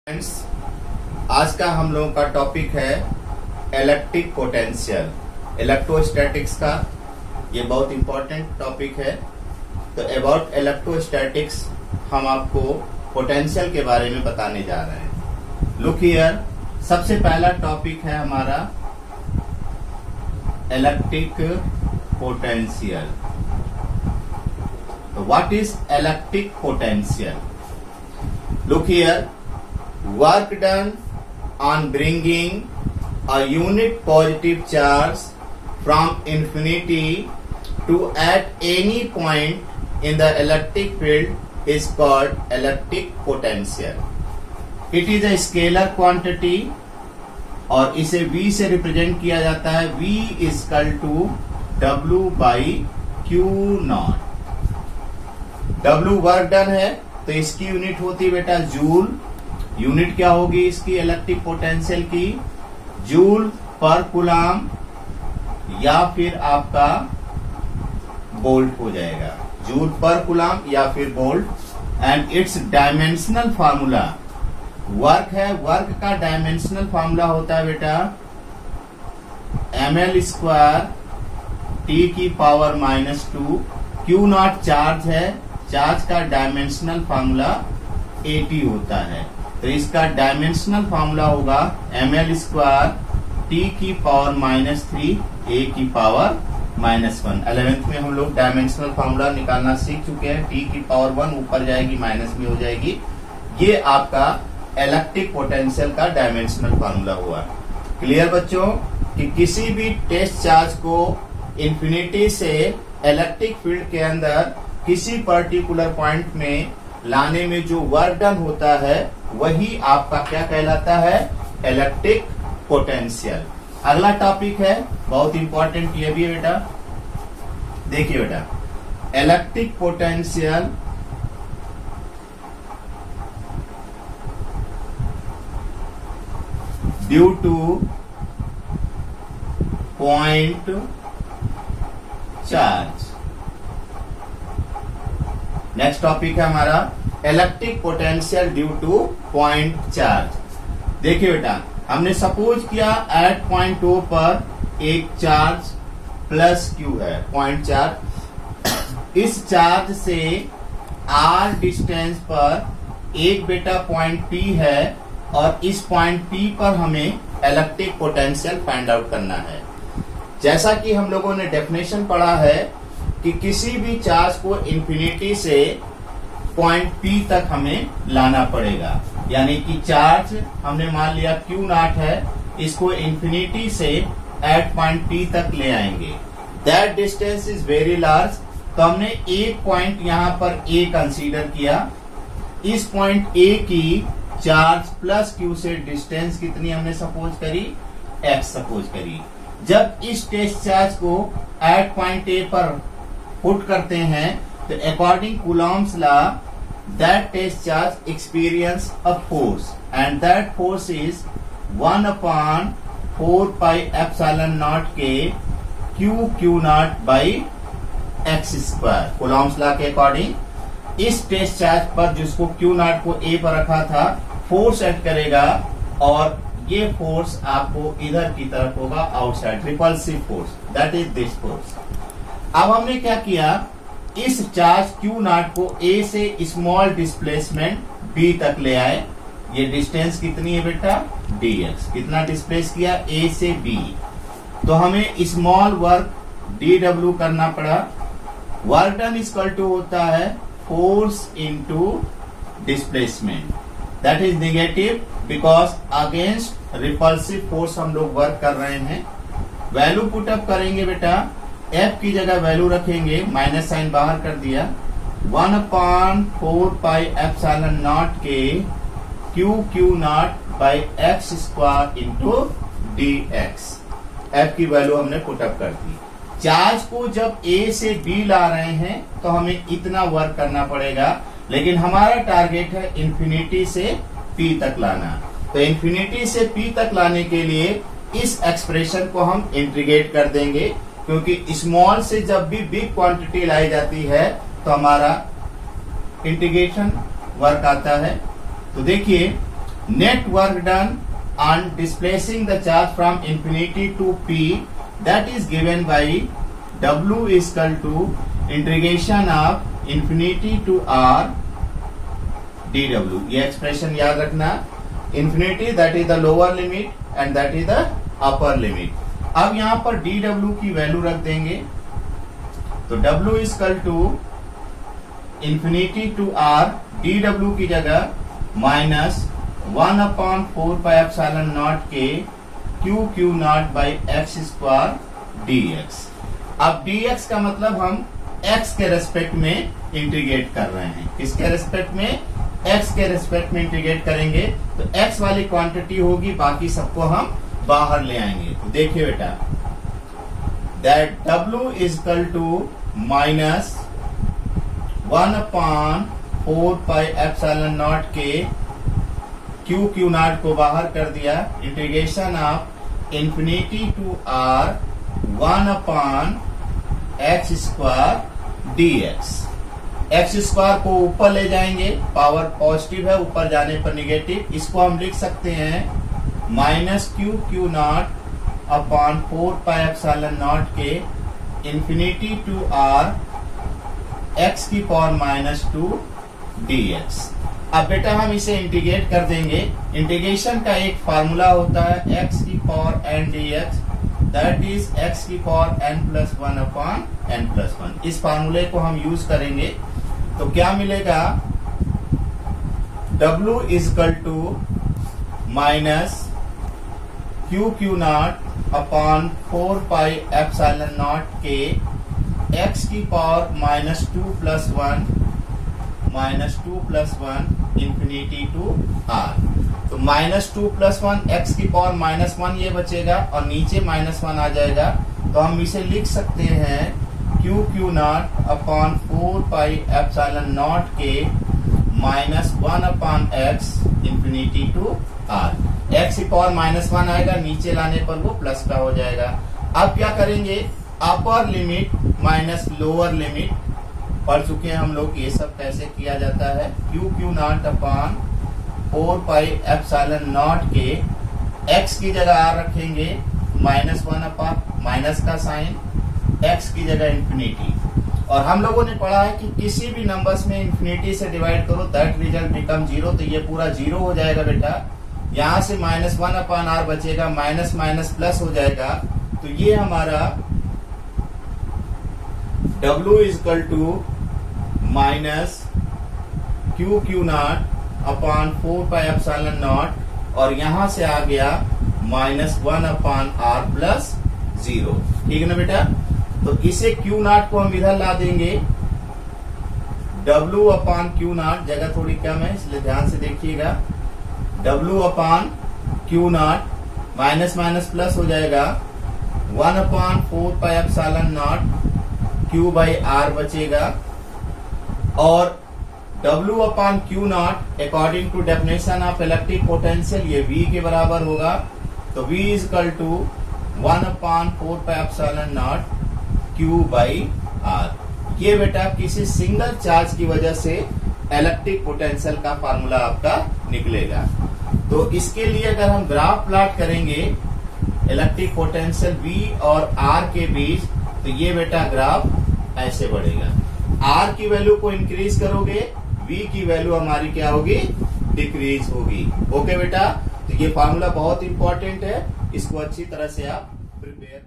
Friends, आज का हम लोगों का टॉपिक है इलेक्ट्रिक पोटेंशियल। इलेक्ट्रोस्टैटिक्स का ये बहुत इंपॉर्टेंट टॉपिक है। तो अबाउट इलेक्ट्रोस्टैटिक्स हम आपको पोटेंशियल के बारे में बताने जा रहे हैं। लुक हियर, सबसे पहला टॉपिक है हमारा इलेक्ट्रिक पोटेंशियल। तो what is electric potential? Look here, work done on bringing a unit positive charge from infinity to at any point in the electric field is called electric potential. It is a scalar quantity और इसे V से represent किया जाता है। V is equal to W by Q not. W work done है तो इसकी unit होती है बेटा जूल। यूनिट क्या होगी इसकी इलेक्ट्रिक पोटेंशियल की? जूल पर कूलम या फिर आपका वोल्ट हो जाएगा। जूल पर कूलम या फिर volt. And it's dimensional formula work है। वर्क का डायमेंशनल फार्मूला होता है बेटा ml² T की पावर -2। Q नॉट चार्ज है, चार्ज का डायमेंशनल फार्मूला 80 होता है। तो इसका डायमेंशनल फार्मूला होगा ml² T की पावर -3 A की पावर -1। 11th में हम लोग डायमेंशनल फार्मूला निकालना सीख चुके हैं। T की पावर 1 ऊपर जाएगी, माइनस में हो जाएगी। ये आपका इलेक्ट्रिक पोटेंशियल का डायमेंशनल फार्मूला हुआ। क्लियर बच्चों कि किसी भी टेस्ट चार्ज को इंफिनिटी से इलेक्ट्रिक फील्ड के अंदर किसी पर्टिकुलर पॉइंट में लाने में जो वर्क डन होता है वही आपका क्या कहलाता है? Electric potential. अगला टॉपिक है बहुत इंपॉर्टेंट, ये भी है बेटा। देखिए बेटा, electric potential due two point charge. Next topic है हमारा electric potential due two point charge. देखिए बेटा, हमने सपोज किया एट पॉइंट O पर एक चार्ज प्लस Q है, पॉइंट चार्ज। इस चार्ज से R डिस्टेंस पर एक बेटा पॉइंट P है और इस पॉइंट P पर हमें इलेक्ट्रिक पोटेंशियल फाइंड आउट करना है। जैसा कि हम लोगों ने डेफिनेशन पढ़ा है कि किसी भी चार्ज को इंफिनिटी से पॉइंट P तक हमें लाना पड़ेगा। यानी कि चार्ज हमने मान लिया Q नॉट है, इसको इंफिनिटी से एट पॉइंट P तक ले आएंगे। That distance is very large. तो हमने एक पॉइंट यहाँ पर A कंसीडर किया। इस पॉइंट A की चार्ज प्लस Q से डिस्टेंस कितनी हमने सपोज करी? X सपोज करी। जब इस टेस्ट चार्ज को एट पॉइंट A पर पुट करते हैं तो according Coulomb's law that test charge experience a force and that force is 1/4 pi epsilon not के Q naught by x²। Coulomb's law के अकॉर्डिंग इस टेस्ट चार्ज पर जिसको Q नॉट को A पर रखा था फोर्स एक्ट करेगा और ये फोर्स आपको इधर की तरफ होगा, outside, repulsive force, that is this force. अब हमने क्या किया, इस चार्ज Q नॉट को A से स्मॉल डिस्प्लेसमेंट B तक ले आए। ये डिस्टेंस कितनी है बेटा? dx। कितना डिस्प्लेस किया? A से B। तो हमें स्मॉल वर्क dw करना पड़ा। वर्क डन इक्वल टू होता है force into displacement. That is negative because against repulsive force हम लोग वर्क कर रहे हैं। वैल्यू पुटअप करेंगे बेटा, F की जगह वैल्यू रखेंगे, माइनस साइन बाहर कर दिया, 1/4 पाई एप्सिलॉन नॉट के Q naught by x² into dx। F की वैल्यू हमने पुटअप कर दी। चार्ज को जब A से B ला रहे हैं तो हमें इतना वर्क करना पड़ेगा, लेकिन हमारा टारगेट है इंफिनिटी से P तक लाना। तो इंफिनिटी से P तक लाने के लिए इस एक्सप्रेशन को हम इंटीग्रेट कर देंगे, क्योंकि स्मॉल से जब भी बिग क्वांटिटी लाई जाती है तो हमारा इंटीग्रेशन वर्क आता है। तो देखिए net work done on displacing the charge from infinity to p, that is given by W is equal to integration of infinity to r dw. ये एक्सप्रेशन याद रखना, infinity that is the lower limit and that is the upper limit. अब यहां पर dw की value रख देंगे, तो w is equal to infinity to r dw की जगह माइनस 1/4 पाई एप्सिलॉन नॉट के q naught by x square dx. अब dx का मतलब हम x के रेस्पेक्ट में इंटीग्रेट कर रहे हैं. किसके रेस्पेक्ट में? x के रेस्पेक्ट में इंटीग्रेट करेंगे तो x वाली क्वांटिटी होगी, बाकी सबको हम बाहर ले आएंगे. तो देखिए बेटा, that w is equal to minus 1/4 pi epsilon not के q नॉट को बाहर कर दिया, integration of infinity to r 1/x square dx. X square को ऊपर ले जाएंगे, पावर पॉजिटिव है, ऊपर जाने पर निगेटिव. इसको हम लिख सकते हैं minus q not upon 4 pi epsilon not के इंफिनिटी टू r x की पावर माइनस 2 dx. अब बेटा हम इसे इंटीग्रेट कर देंगे. इंटीग्रेशन का एक फार्मूला होता है x की power n dx, that is x की power n plus 1 upon n plus 1. इस फार्मूले को हम यूज करेंगे तो क्या मिलेगा? w is equal to minus q not upon 4 pi epsilon not के x की power minus 2 plus 1 infinity to r. तो माइनस 2 प्लस 1 x की पावर माइनस 1 ये बचेगा और नीचे माइनस 1 आ जाएगा. तो हम इसे लिख सकते हैं q not upon 4 pi epsilon not के minus 1 upon x infinity to r. x की पावर माइनस 1 आएगा, नीचे लाने पर वो प्लस का हो जाएगा. अब क्या करेंगे? Upper limit minus lower limit पढ़ चुके हैं हम लोग, ये सब कैसे किया जाता है. q not upon 4 pi epsilon not के x की जगह r रखेंगे, माइनस 1 अपॉन माइनस का साइन, x की जगह इंफिनिटी. और हम लोगों ने पढ़ा है कि किसी भी नंबर्स में इंफिनिटी से डिवाइड करो दैट रिजल्ट बिकम 0. तो ये पूरा 0 हो जाएगा बेटा. यहां से माइनस 1 अपॉन r बचेगा, माइनस माइनस प्लस हो जाएगा. तो ये हमारा w is equal to minus q not upon 4 pi epsilon naught, और यहां से आ गया माइनस 1 अपॉन r प्लस 0. ठीक है ना बेटा? तो इसे q नॉट को हम इधर ला देंगे. w अपॉन q नॉट, जगह थोड़ी कम है इसलिए ध्यान से देखिएगा. w upon q naught minus minus plus हो जाएगा, 1 upon 4 pi epsilon naught q by r बचेगा. और W upon Q naught according to definition of electric potential ये V के बराबर होगा. तो V is equal to 1 upon 4 pi epsilon naught Q by R. ये बेटा किसी सिंगल चार्ज की वजह से इलेक्ट्रिक पोटेंशियल का फार्मूला आपका निकलेगा. तो इसके लिए अगर हम ग्राफ प्लॉट करेंगे इलेक्ट्रिक पोटेंशियल V और R के बीच, तो ये बेटा ग्राफ ऐसे बढ़ेगा. R की वैल्यू को इंक्रीज करोगे, V की वैल्यू हमारी क्या होगी? डिक्रीज होगी. ओके बेटा? तो ये फार्मूला बहुत इंपॉर्टेंट है, इसको अच्छी तरह से आप प्रिपेयर